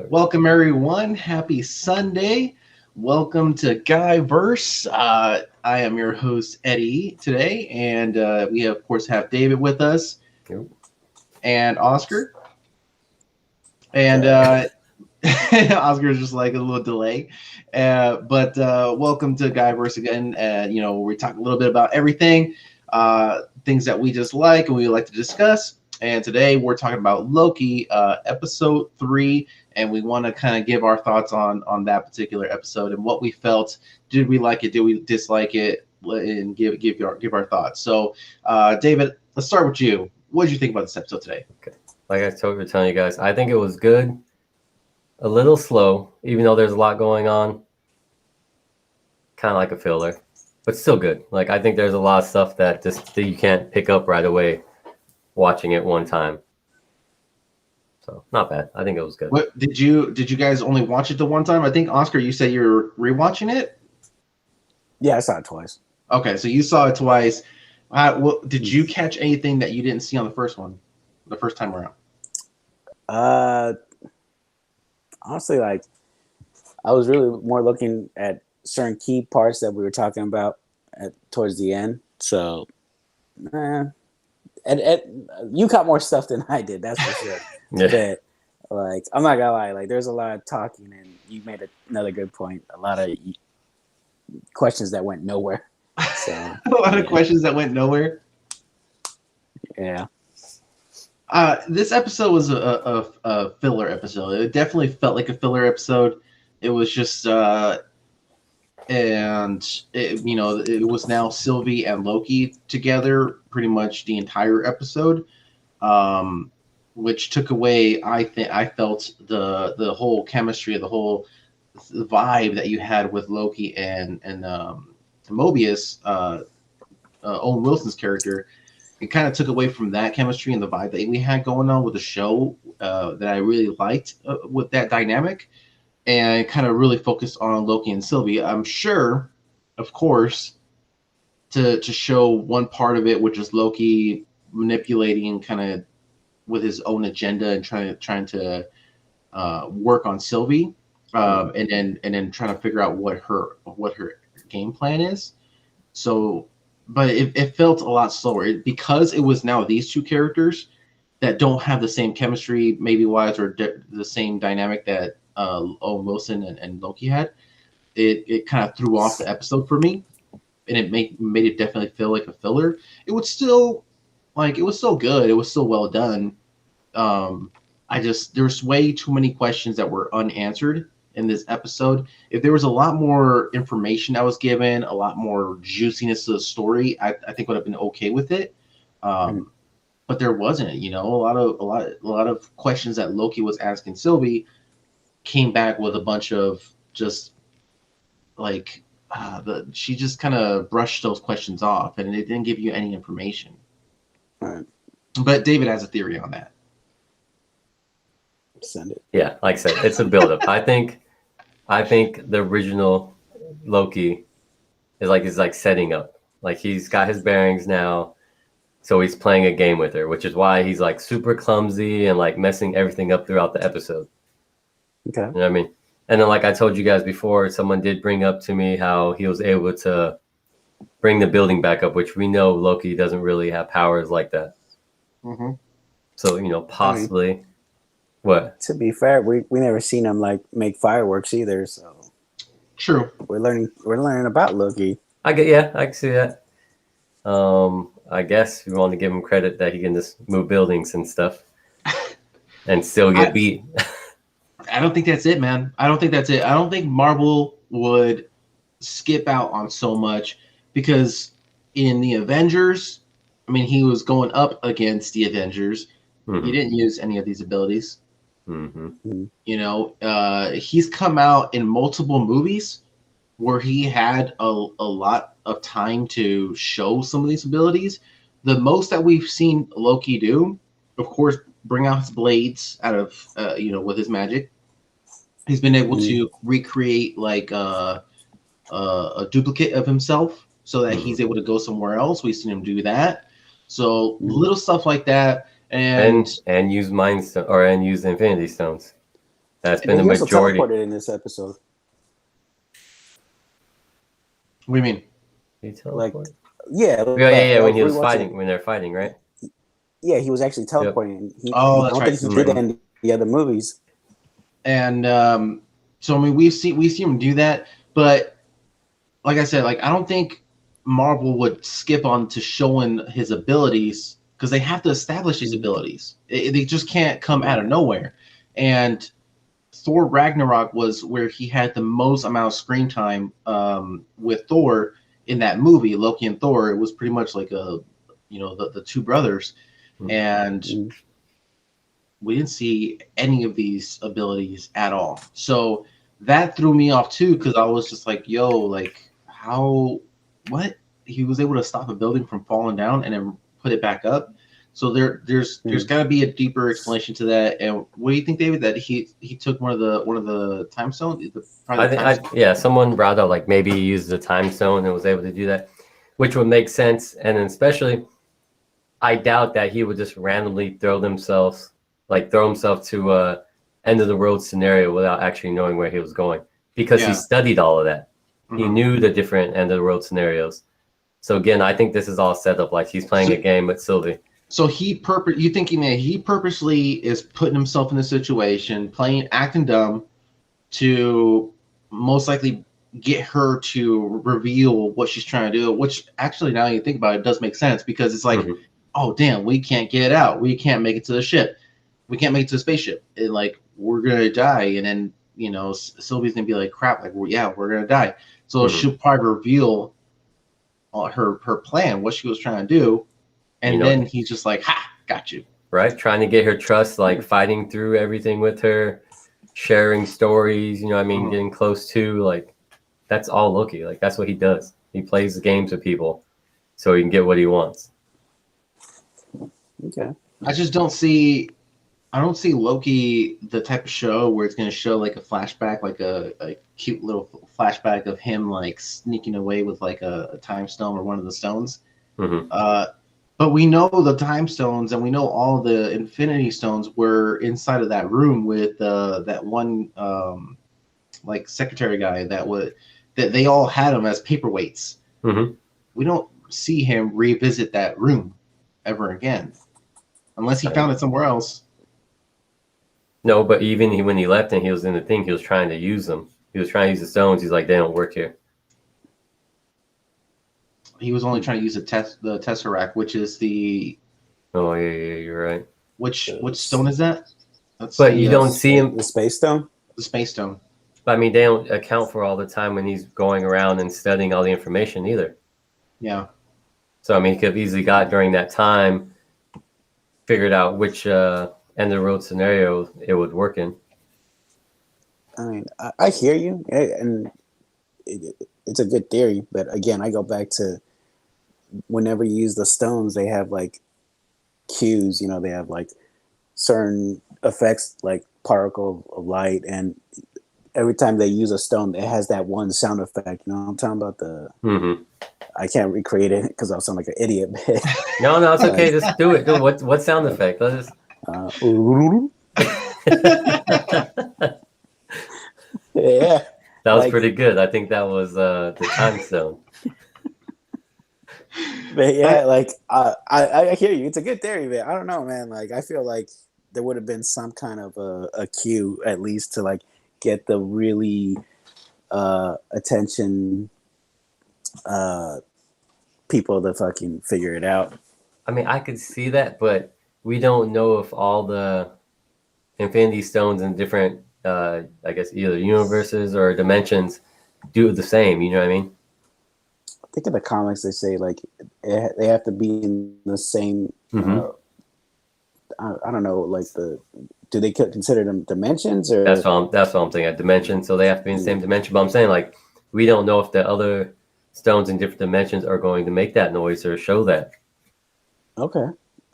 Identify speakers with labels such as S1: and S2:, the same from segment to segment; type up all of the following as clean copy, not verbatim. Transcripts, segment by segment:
S1: Welcome, everyone. Happy Sunday. Welcome to Guyverse. I am your host, Eddie, today, and we, of course, have David with us
S2: Yep.
S1: and Oscar. And Oscar's just like a little delay. But welcome to Guyverse again. We talk a little bit about everything, things that we just like and we like to discuss. And today we're talking about Loki, episode 3, and we want to kind of give our thoughts on that particular episode and what we felt. Did we like it? Did we dislike it? And give our thoughts. So, David, let's start with you. What did you think about this episode today?
S2: Okay. Like I was telling you guys, I think it was good. A little slow, even though there's a lot going on. Kind of like a filler, but still good. Like I think there's a lot of stuff that you can't pick up right away watching it one time. So not bad. I think it was good.
S1: What did you guys only watch it the one time? I think Oscar, you said you're rewatching it.
S3: Yeah, I saw it twice.
S1: Okay, so you saw it twice. Did you catch anything that you didn't see on the first time around?
S3: Honestly, like I was really more looking at certain key parts that we were talking about towards the end. So, you caught more stuff than I did. That's for sure.
S2: Yeah.
S3: But like, I'm not gonna lie. Like, there's a lot of talking, and you made another good point. A lot of questions that went nowhere. So
S1: A lot of questions that went nowhere.
S3: Yeah.
S1: This episode was a filler episode. It definitely felt like a filler episode. It was just, it was now Sylvie and Loki together pretty much the entire episode, which took away. I felt the whole chemistry, the whole vibe that you had with Loki and Mobius, Owen Wilson's character. It kind of took away from that chemistry and the vibe that we had going on with the show that I really liked with that dynamic, and kind of really focused on Loki and Sylvie. I'm sure, of course, to show one part of it, which is Loki manipulating kind of with his own agenda and trying to work on Sylvie, and then trying to figure out what her game plan is. So. But it felt a lot slower because it was now these two characters that don't have the same chemistry, maybe wise, or the same dynamic that Owen Wilson and Loki had. It kind of threw off the episode for me, and it made it definitely feel like a filler. It was still good. It was still well done. There's way too many questions that were unanswered in this episode. If there was a lot more information that was given, a lot more juiciness to the story, I think would have been okay with it. But there wasn't. A lot of questions that Loki was asking Sylvie came back with a bunch of just like she just kind of brushed those questions off, and it didn't give you any information.
S3: Right.
S1: But David has a theory on that.
S3: Send it.
S2: Yeah, like I said, it's a buildup. I think the original Loki is like setting up. Like he's got his bearings now, so he's playing a game with her, which is why he's like super clumsy and like messing everything up throughout the episode.
S3: Okay.
S2: You know what I mean? And then like I told you guys before, someone did bring up to me how he was able to bring the building back up, which we know Loki doesn't really have powers like that.
S1: Mm-hmm.
S2: So, possibly... What?
S3: To be fair, we never seen him like make fireworks either, so
S1: True.
S3: we're learning about Loki.
S2: I can see that. I guess we want to give him credit that he can just move buildings and stuff and still get beat.
S1: I don't think that's it, man. I don't think that's it. I don't think Marvel would skip out on so much because in the Avengers, I mean, he was going up against the Avengers.
S2: Mm-hmm.
S1: He didn't use any of these abilities.
S2: Mm-hmm.
S1: He's come out in multiple movies where he had a lot of time to show some of these abilities. The most that we've seen Loki do, of course, bring out his blades out of, with his magic. He's been able to recreate like a duplicate of himself so that he's able to go somewhere else. We've seen him do that. So little stuff like that. And
S2: use Mind Stone and use Infinity Stones. That's
S3: And
S2: been the
S3: he also
S2: majority.
S3: teleported in this episode.
S1: What do you mean?
S2: He
S3: Like,
S2: teleported?
S3: yeah,
S2: Yeah.
S3: I
S2: When
S3: was
S2: he was
S3: rewatching
S2: fighting,
S3: it.
S2: when they're fighting, right?
S3: Yeah, he was actually
S2: Yep.
S3: teleporting.
S1: Oh,
S3: I
S1: that's
S3: don't
S1: right.
S3: think he
S1: That's
S3: did
S1: right.
S3: that in the other movies.
S1: And so I mean, we see him do that, but like I said, like I don't think Marvel would skip on to showing his abilities because they have to establish these abilities. They just can't come out of nowhere. And Thor Ragnarok was where he had the most amount of screen time with Thor in that movie, Loki and Thor. It was pretty much like the two brothers, and we didn't see any of these abilities at all. So that threw me off too because I was just like, yo, like how what he was able to stop a building from falling down and then put it back up. So there's got to be a deeper explanation to that. And what do you think, David? That he took one of the time stones?
S2: Someone brought up like maybe he used the time stone and was able to do that, which would make sense. And then especially, I doubt that he would just randomly throw himself to end of the world scenario without actually knowing where he was going, because he studied all of that. He knew the different end of the world scenarios. So again, I think this is all set up like he's playing a game with Sylvie.
S1: So you thinking that he purposely is putting himself in a situation, acting dumb, to most likely get her to reveal what she's trying to do. Which actually, now you think about it, does make sense because it's like, oh damn, we can't get out, we can't make it to the ship, we can't make it to the spaceship, and like we're gonna die. And then Sylvie's gonna be like, crap, like we're gonna die. So she'll probably reveal her plan, what she was trying to do. And then he's just like, ha, got you.
S2: Right? Trying to get her trust, like fighting through everything with her, sharing stories, getting close to, like, that's all Loki. Like, that's what he does. He plays the games with people so he can get what he wants.
S3: Okay.
S1: I don't see Loki the type of show where it's going to show like a flashback, like a cute little flashback of him like sneaking away with like a time stone or one of the stones. But we know the time stones and we know all the Infinity Stones were inside of that room with that one like secretary guy that they all had him as paperweights. We don't see him revisit that room ever again, unless he found it somewhere else.
S2: No, but even when he left and he was in the thing, he was trying to use them. He was trying to use the stones. He's like, they don't work here.
S1: He was only trying to use the Tesseract, which is the.
S2: Oh yeah, you're right.
S1: Which stone is that?
S2: You don't see him.
S3: The space stone.
S1: The space stone.
S2: But I mean, they don't account for all the time when he's going around and studying all the information either.
S1: Yeah.
S2: So I mean, he could have easily got during that time, figured out which end of the road scenario it would work in.
S3: I mean, I hear you, and it's a good theory. But again, I go back to whenever you use the stones, they have like cues. They have like certain effects, like particle of light, and every time they use a stone, it has that one sound effect. I'm talking about I can't recreate it because I'll sound like an idiot.
S2: No, it's okay. Just do it. What sound effect? Let's just.
S3: Yeah,
S2: that was pretty good. I think that was the time stone.
S3: But yeah, like I hear you. It's a good theory, man. I don't know, man. Like I feel like there would have been some kind of a cue at least to like get the really attention people to fucking figure it out.
S2: I mean, I could see that, but we don't know if all the Infinity Stones in different, I guess, either universes or dimensions do the same. You know what I mean?
S3: I think in the comics they say like they have to be in the same. I don't know, like do they consider them dimensions or?
S2: That's what I'm thinking. Dimensions, so they have to be in the same dimension. But I'm saying like we don't know if the other stones in different dimensions are going to make that noise or show that.
S3: Okay.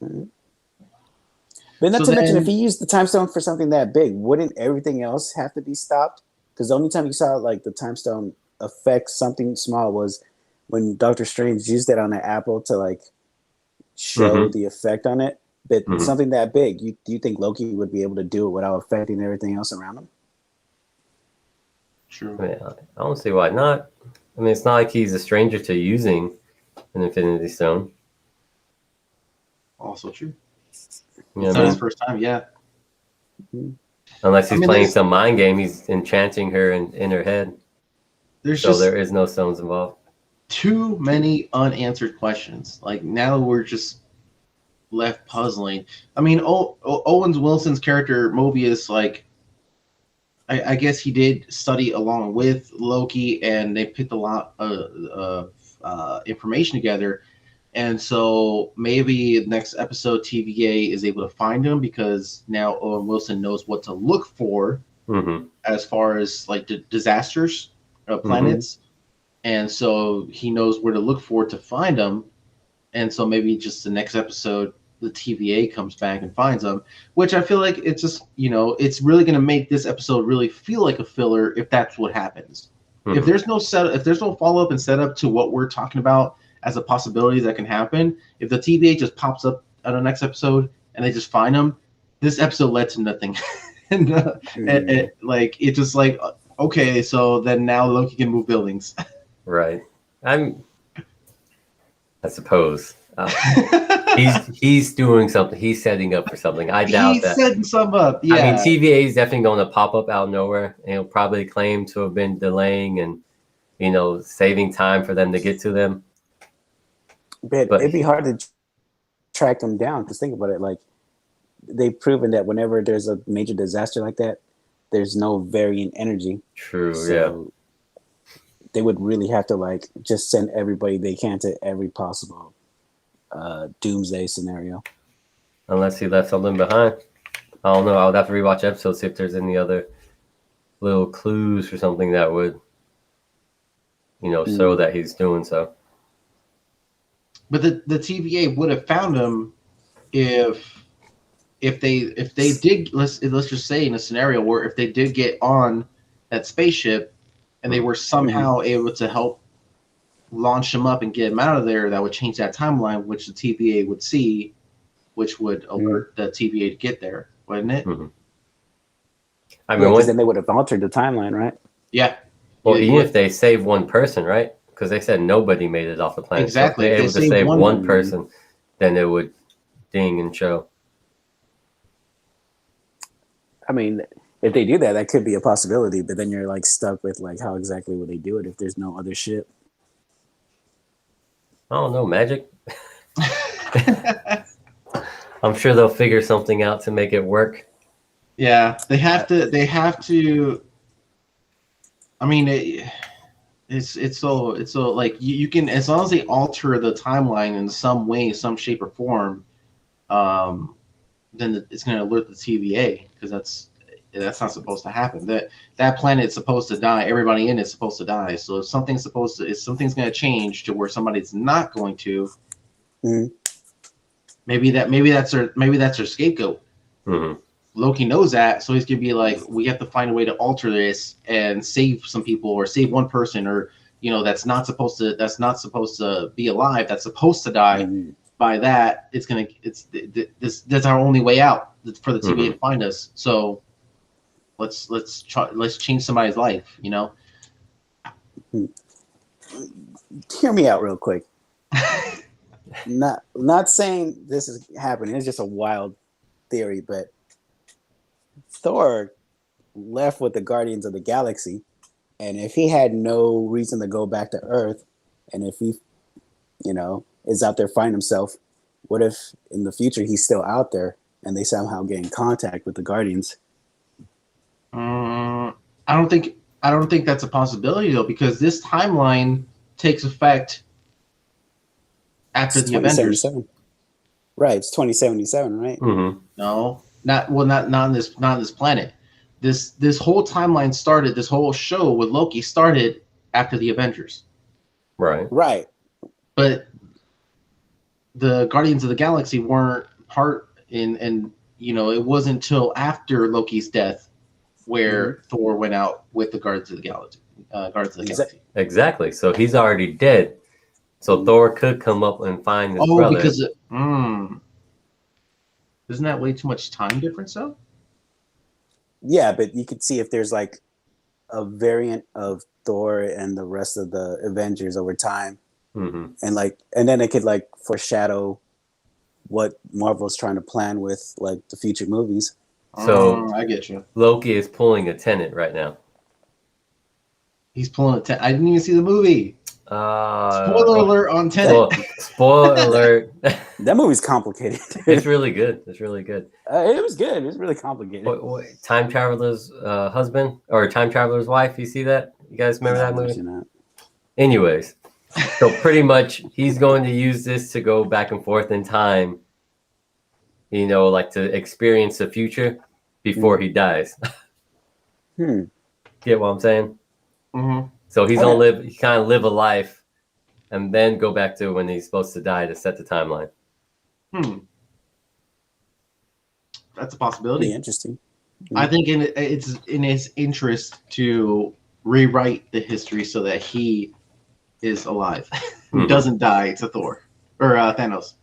S3: Mm-hmm. But not to mention, if he used the time stone for something that big, wouldn't everything else have to be stopped? Because the only time you saw like the time stone affect something small was when Doctor Strange used it on an apple to like show the effect on it. But
S2: Mhm.
S3: something that big, do you think Loki would be able to do it without affecting everything else around him?
S1: True.
S2: I mean, I don't see why not. I mean, it's not like he's a stranger to using an Infinity Stone.
S1: Also true.
S2: You know
S1: It's
S2: what
S1: not
S2: I
S1: his
S2: mean?
S1: first time. Yeah.
S2: Unless
S1: I
S2: he's
S1: mean,
S2: playing some mind game, he's enchanting her in her head.
S1: there's
S2: So
S1: just
S2: there is no stones involved.
S1: too many unanswered questions. Like now we're just left puzzling. I mean, Owens Wilson's character Mobius, like I guess he did study along with Loki, and they picked a lot of information together. And so maybe next episode TVA is able to find him because now Owen Wilson knows what to look for
S2: Mm-hmm.
S1: as far as like disasters, planets, and so he knows where to look for to find them. And so maybe just the next episode, the TVA comes back and finds them, which I feel like it's just it's really going to make this episode really feel like a filler if that's what happens. If there's no if there's no follow up and setup to what we're talking about as a possibility that can happen, if the TVA just pops up on the next episode and they just find them, this episode led to nothing. and like it just like okay, so then now Loki can move buildings.
S2: Right. I suppose he's doing something. He's setting up for something. I doubt
S1: He's
S2: that.
S1: setting some up. Yeah.
S2: I mean, TVA is definitely going to pop up out of nowhere, and he'll probably claim to have been delaying and saving time for them to get to them.
S3: But it'd be hard to track them down because think about it, like they've proven that whenever there's a major disaster like that, there's no variant energy.
S2: True.
S3: So
S2: yeah.
S3: They would really have to like just send everybody they can to every possible doomsday scenario.
S2: Unless he left something behind. I don't know. I would have to rewatch episodes see if there's any other little clues or something that would, show that he's doing so.
S1: But the TVA would have found him if they did let's just say in a scenario where if they did get on that spaceship and they were somehow able to help launch him up and get him out of there, that would change that timeline, which the TVA would see, which would alert the TVA to get there, wouldn't it?
S2: Mm-hmm. I mean,
S3: because then they would have altered the timeline, right?
S1: Yeah.
S2: Well, even if they save one person, right? Because they said nobody made it off the planet.
S1: Exactly.
S2: So if they're able to save one person, then it would ding and show.
S3: I mean, if they do that, that could be a possibility. But then you're like stuck with like how exactly would they do it if there's no other ship?
S2: I don't know, magic. I'm sure they'll figure something out to make it work.
S1: Yeah, they have to. I mean, it's so like you can, as long as they alter the timeline in some way, some shape or form, then it's going to alert the TVA because that's not supposed to happen. That planet's supposed to die. Everybody in it's supposed to die. So if something's going to change to where somebody's not going to, maybe that's their scapegoat.
S2: Mm-hmm.
S1: Loki knows that, so he's gonna be like, we have to find a way to alter this and save some people or save one person, or that's not supposed to be alive, that's supposed to die. By that, that's our only way out for the TVA to find us. So let's change somebody's life.
S3: Hear me out real quick. Not saying this is happening. It's just a wild theory, but Thor left with the Guardians of the Galaxy, and if he had no reason to go back to Earth, and if he, is out there finding himself, what if in the future he's still out there and they somehow get in contact with the Guardians?
S1: I don't think that's a possibility though, because this timeline takes effect after the Avengers.
S3: Right, it's 2077, right?
S2: Mm-hmm.
S1: No, not on this planet. This whole timeline started. This whole show with Loki started after the Avengers.
S3: Right.
S1: But the Guardians of the Galaxy weren't part in, and it wasn't until after Loki's death where Thor went out with the Guardians of the Galaxy. Galaxy.
S2: Exactly. So he's already dead. So Thor could come up and find his brother.
S1: Because Isn't that way too much time difference though?
S3: Yeah, but you could see if there's like a variant of Thor and the rest of the Avengers over time, and then it could like foreshadow what Marvel's trying to plan with like the future movies.
S2: So
S1: I get you.
S2: Loki is pulling a Tenet right now.
S1: He's pulling a I didn't even see the movie. Spoiler alert on Tenet.
S2: Spoiler alert.
S3: That movie's complicated.
S2: It's really good. It's really good.
S3: It was good. It was really complicated.
S2: Time Traveler's husband or Time Traveler's wife. You see that? You guys remember that movie? Anyways, so pretty much he's going to use this to go back and forth in time, you know, like to experience the future before he dies. Get what I'm saying?
S1: Mm-hmm.
S2: So he's gonna kind of live a life and then go back to when he's supposed to die to set the timeline.
S1: That's a possibility.
S3: Pretty interesting.
S1: I think it's in his interest to rewrite the history so that he is alive, who doesn't die to Thor or Thanos.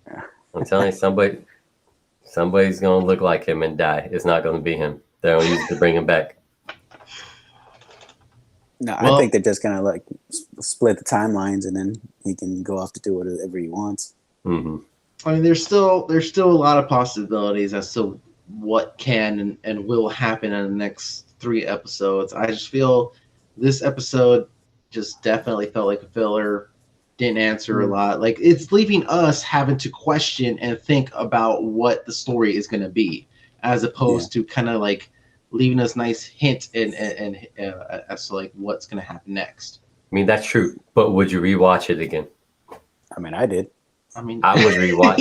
S2: I'm telling you, somebody's gonna look like him and die. It's not gonna be him. They'll use to bring him back.
S3: No, I think they're just gonna like split the timelines, and then he can go off to do whatever he wants.
S1: I mean, there's still a lot of possibilities as to what can and will happen in the next 3 episodes. I just feel this episode just definitely felt like a filler. Didn't answer a lot. Like, it's leaving us having to question and think about what the story is going to be, as opposed to kind of like leaving us nice hint and as to like what's going to happen next.
S2: I mean, that's true, but would you rewatch it again?
S3: I mean, I did.
S1: I mean,
S2: I would rewatch.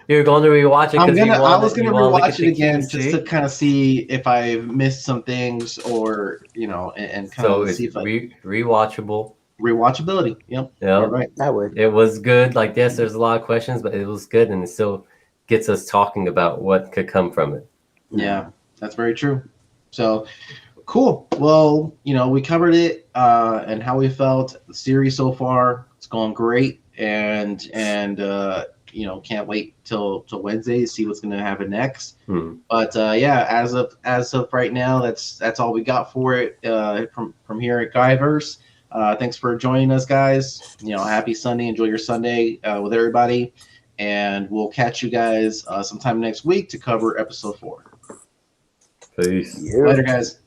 S2: You're going to rewatch it because
S1: I was going to rewatch it again just to kind of see if I missed some things, or and kind of see if
S2: rewatchable.
S1: Rewatchability. Yep.
S2: Yeah.
S1: Right.
S3: I would.
S2: It was good. Like, yes, there's a lot of questions, but it was good, and it still gets us talking about what could come from it.
S1: Yeah, that's very true. So cool. Well, we covered it and how we felt. The series so far, it's going great, and can't wait till Wednesday to see what's going to happen next. But yeah, as of right now, that's all we got for it from here at Guyverse. Thanks for joining us, guys. Happy Sunday. Enjoy your Sunday with everybody, and we'll catch you guys sometime next week to cover episode 4.
S2: Peace.
S1: Later, guys.